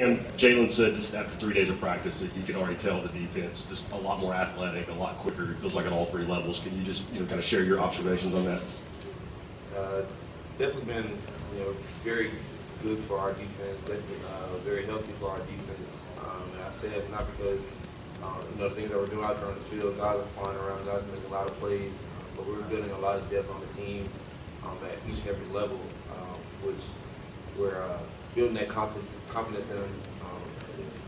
And Jalen said just after 3 days of practice that he could already tell the defense just a lot more athletic, a lot quicker. It feels like at all three levels. Can you just kind of share your observations on that? Definitely been very good for our defense. Definitely very healthy for our defense. And I say that not because the things that we're doing out there on the field, guys are flying around, guys are making a lot of plays, but we're building a lot of depth on the team at each and every level, which we're building that confidence in them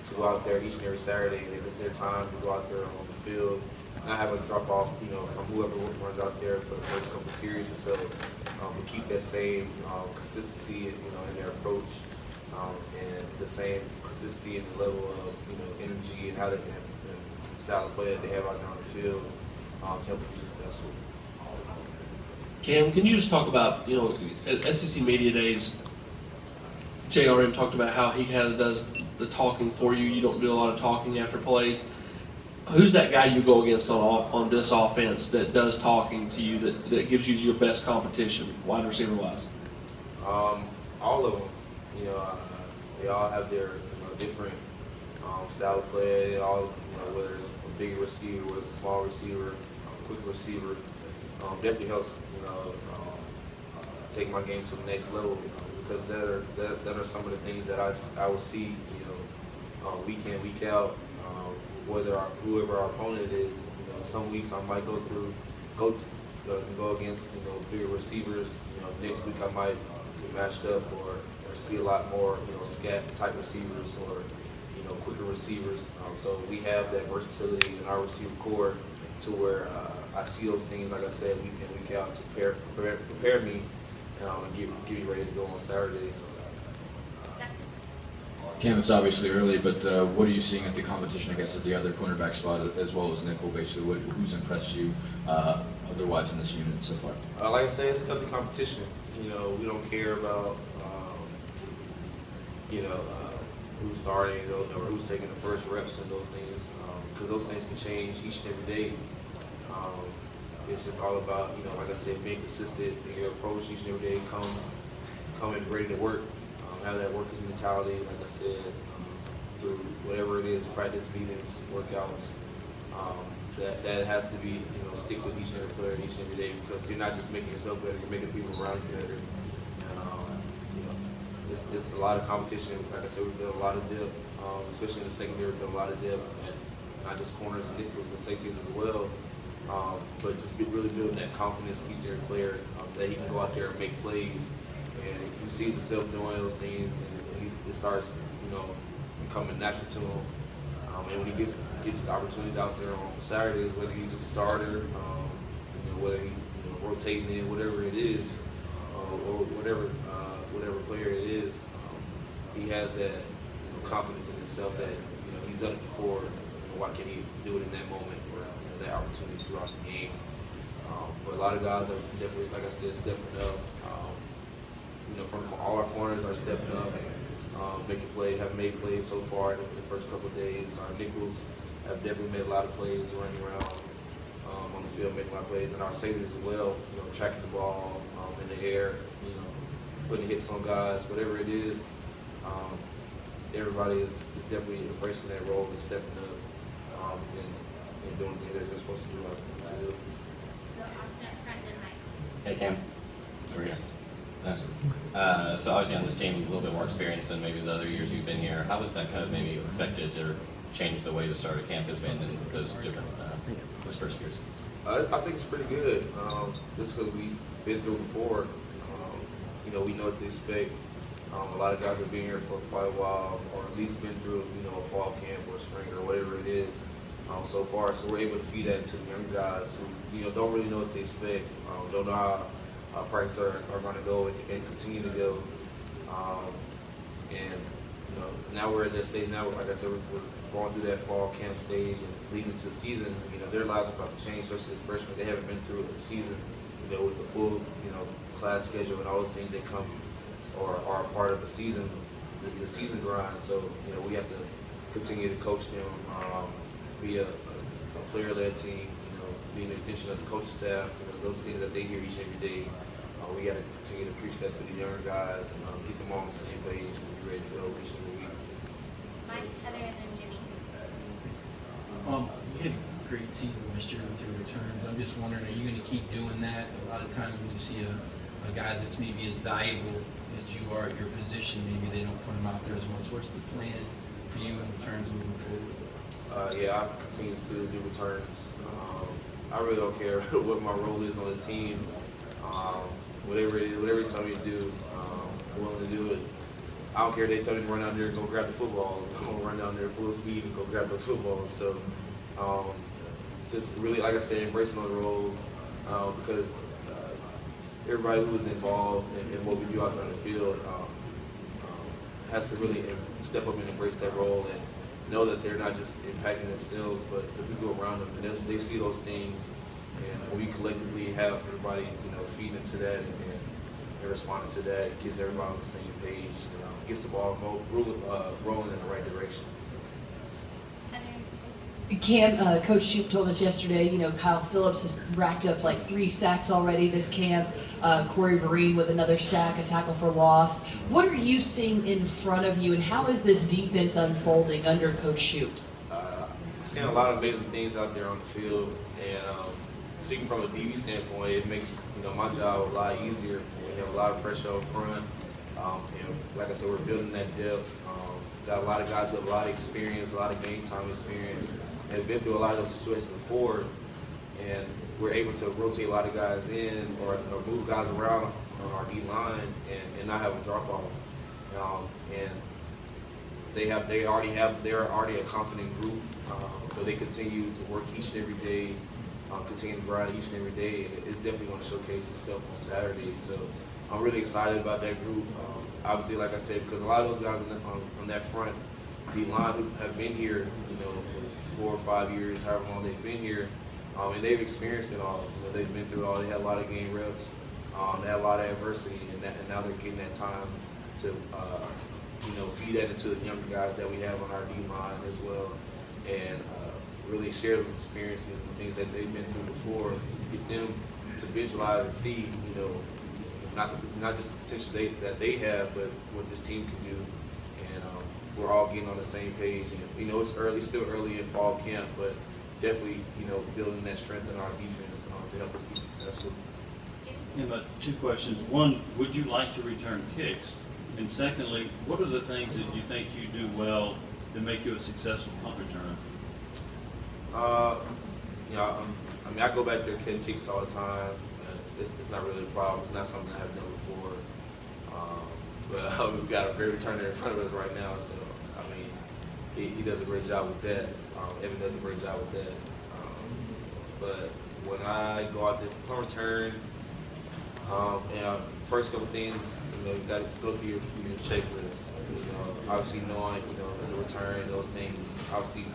to go out there each and every Saturday, and it's their time to go out there on the field, not have a drop off, from whoever runs out there for the first couple of series or so. We keep that same consistency, in their approach, and the same consistency in the level of, energy and how they and style of play that they have out there on the field to help us be successful. Cam, can you just talk about, at SEC Media Days, JRM talked about how he kind of does the talking for you. You don't do a lot of talking after plays. Who's that guy you go against on this offense that does talking to you, that gives you your best competition, wide receiver wise? All of them. They all have their different style of play. They all, whether it's a big receiver, whether it's a small receiver, quick receiver, definitely helps take my game to the next level, because that are some of the things that I will see week in, week out. Whoever our opponent is, some weeks I might go against bigger receivers. Next week I might be matched up or see a lot more scat type receivers or quicker receivers. So we have that versatility in our receiver core to where I see those things, like I said, week in, week out, to prepare me and get me ready to go on Saturdays. Cam, it's obviously early, but what are you seeing at the competition, I guess, at the other cornerback spot as well as nickel? Basically, who's impressed you otherwise in this unit so far? Like I said, it's a healthy competition. We don't care about who's starting or who's taking the first reps and those things, because those things can change each and every day. It's just all about, like I said, being consistent in your approach each and every day. Come in ready to work. Have that workers mentality, like I said, through whatever it is, practice meetings, workouts. That has to be, stick with each and every player each and every day, because you're not just making yourself better, you're making people around you better. It's a lot of competition. Like I said, we've built a lot of depth, especially in the secondary. We've built a lot of depth, and not just corners and nickels, but safeties as well. But just really building that confidence in each and every player, that he can go out there and make plays. And he sees himself doing those things, and it starts, becoming natural to him. And when he gets his opportunities out there on Saturdays, whether he's a starter, whether he's rotating in, whatever it is, or whatever player it is, he has that confidence in himself that he's done it before. Why can't he do it in that moment or that opportunity throughout the game? But a lot of guys are definitely, like I said, stepping up. From all our corners are stepping up, making plays, have made plays so far in the first couple of days. Our nickels have definitely made a lot of plays, running around on the field, making a lot of plays, and our safeties as well, tracking the ball in the air, putting hits on guys, whatever it is. Everybody is definitely embracing that role and stepping up and doing things that they're supposed to do out in the field. Hey, Cam. Over here. So obviously on this team, a little bit more experience than maybe the other years you've been here. How has that kind of maybe affected or changed the way the start of camp has been in those different those first years? I think it's pretty good. Just because we've been through it before. We know what to expect. A lot of guys have been here for quite a while, or at least been through a fall camp or spring or whatever it is so far. So we're able to feed that to the young guys who don't really know what to expect, don't know how practice are going to go and continue to go. And now we're at that stage now. Like I said, we're going through that fall camp stage and leading into the season. Their lives are about to change, especially the freshmen. They haven't been through a season, with the full class schedule and all those things that come or are part of the season, the season grind. So we have to continue to coach them, be a player-led team, be an extension of the coaching staff. Those things that they hear each and every day. We got to continue to preach that to the younger guys and get them on the same page and be ready to go each and every week. great season last year with your returns. I'm just wondering, are you going to keep doing that? A lot of times when you see a guy that's maybe as valuable as you are at your position, maybe they don't put him out there as much. What's the plan for you in returns moving forward? Yeah, I continue to do returns. I really don't care what my role is on this team. Whatever it is, whatever you tell me to do, I'm willing to do it. I don't care if they tell me to run down there and go grab the football. I'm going to run down there full speed and go grab those footballs. So just really, like I said, embracing those roles because everybody who is involved in what we do out there on the field has to really step up and embrace that role and know that they're not just impacting themselves, but the people around them. And they see those things, and we collectively have everybody, feeding into that and responding to that. It gets everybody on the same page, gets the ball rolling in the right direction. Cam, Coach Shoup told us yesterday, Kyle Phillips has racked up like 3 sacks already this camp. Corey Vereen with another sack, a tackle for loss. What are you seeing in front of you, and how is this defense unfolding under Coach Shoup? I've seen a lot of amazing things out there on the field, and speaking from a DB standpoint, it makes my job a lot easier. We have a lot of pressure up front. Like I said, we're building that depth. Got a lot of guys with a lot of experience, a lot of game time experience, and have been through a lot of those situations before. And we're able to rotate a lot of guys in or move guys around on our D line and not have a drop off. And they're already a confident group, so they continue to work each and every day, continue to grind each and every day, and it's definitely going to showcase itself on Saturday. So I'm really excited about that group. Obviously, like I said, because a lot of those guys on that front D line who have been here, for 4 or 5 years, however long they've been here, and they've experienced it all. They've been through it all. They had a lot of game reps. They had a lot of adversity, and now they're getting that time to, feed that into the younger guys that we have on our D line as well, and really share those experiences and things that they've been through before to get them to visualize and see, not just the potential that they have, but what this team can do. And we're all getting on the same page. And it's early, still early in fall camp, but definitely, building that strength in our defense to help us be successful. Yeah, 2 questions. One, would you like to return kicks? And secondly, what are the things that you think you do well that make you a successful punt returner? I go back there and catch kicks all the time. It's not really a problem. It's not something I have done before. But we've got a great returner in front of us right now. So, he does a great job with that. Evan does a great job with that. But when I go out there for punt return, first couple things, you got to go through your checklist. Obviously knowing, the return, those things. Obviously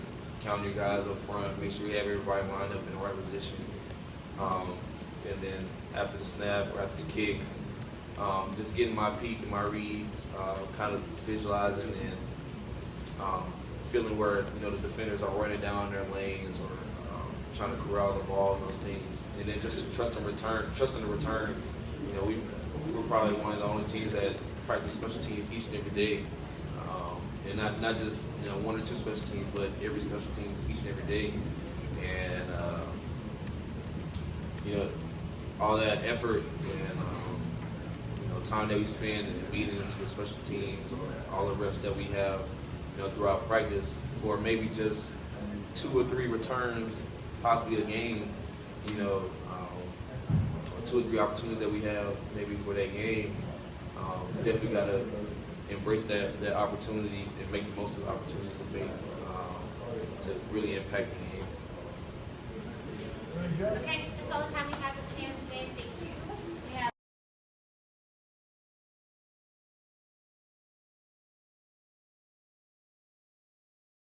counting your guys up front, make sure you have everybody lined up in the right position. And then after the snap or after the kick, just getting my peek and my reads, kind of visualizing and feeling where the defenders are running down their lanes or trying to corral the ball and those things, and then just trusting the return. We're probably one of the only teams that practice special teams each and every day, and not just 1 or 2 special teams, but every special teams each and every day, and all that effort and time that we spend in meetings with special teams or all the reps that we have throughout practice for maybe just 2 or 3 returns, possibly a game, or 2 or 3 opportunities that we have maybe for that game. We definitely got to embrace that opportunity and make the most of the opportunities to really impact the game. Okay, that's all the time we have with Cam.